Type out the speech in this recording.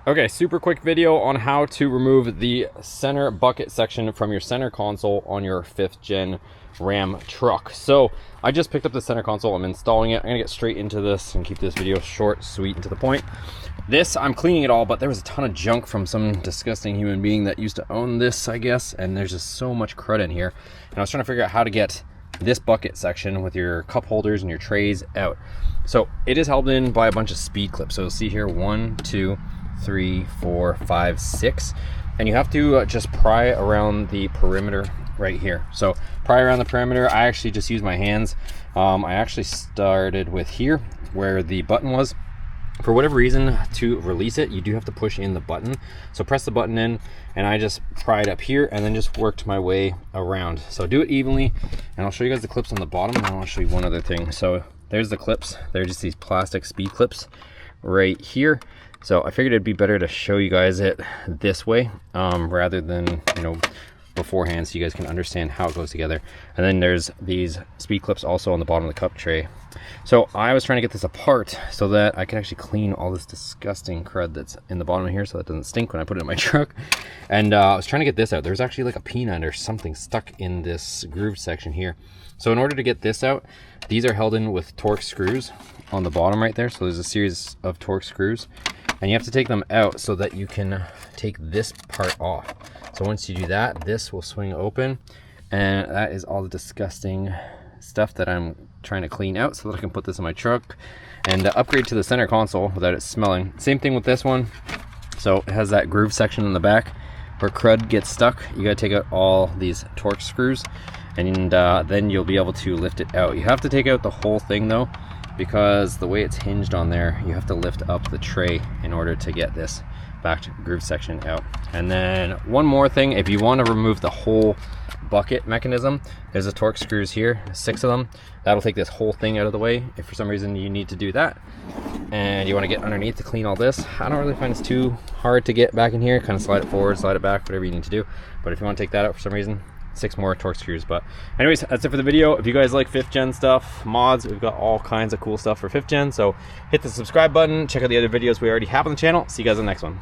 Okay, super quick video on how to remove the center bucket section from your center console on your 5th gen Ram truck. So I just picked up the center console, I'm installing it. I'm gonna get straight into this and keep this video short, sweet, and to the point. This, I'm cleaning it all, but there was a ton of junk from some disgusting human being that used to own this, I guess, and there's just so much crud in here. And I was trying to figure out how to get this bucket section with your cup holders and your trays out. So it is held in by a bunch of speed clips. So you'll see here 1, 2, 3, 4, 5, 6, and you have to just pry around the perimeter right here. So pry around the perimeter. I actually just use my hands. I actually started with here where the button was. For whatever reason, to release it, you do have to push in the button. So press the button in, and I just pried up here and then just worked my way around. So do it evenly, and I'll show you guys the clips on the bottom, and I'll show you one other thing. So there's the clips. They're just these plastic speed clips right here. So I figured it'd be better to show you guys it this way rather than, beforehand, so you guys can understand how it goes together. And then there's these speed clips also on the bottom of the cup tray. So I was trying to get this apart so that I can actually clean all this disgusting crud that's in the bottom of here so that it doesn't stink when I put it in my truck. And I was trying to get this out. There's actually like a peanut or something stuck in this groove section here. So in order to get this out, these are held in with Torx screws on the bottom right there. So there's a series of Torx screws, and you have to take them out so that you can take this part off. So once you do that, this will swing open, and that is all the disgusting stuff that I'm trying to clean out so that I can put this in my truck and upgrade to the center console without it smelling. Same thing with this one. So it has that groove section in the back where crud gets stuck. You gotta take out all these Torx screws, and then you'll be able to lift it out. You have to take out the whole thing though, because the way it's hinged on there, you have to lift up the tray in order to get this back groove section out. And then one more thing, if you want to remove the whole bucket mechanism, there's a Torx screws here, 6 of them. That'll take this whole thing out of the way if for some reason you need to do that and you want to get underneath to clean all this. I don't really find it's too hard to get back in here. Kind of slide it forward, slide it back, whatever you need to do. But if you want to take that out for some reason, 6 more Torx screws. But anyways, that's it for the video. If you guys like 5th gen stuff, mods, we've got all kinds of cool stuff for 5th gen. So hit the subscribe button, check out the other videos we already have on the channel. See you guys on the next one.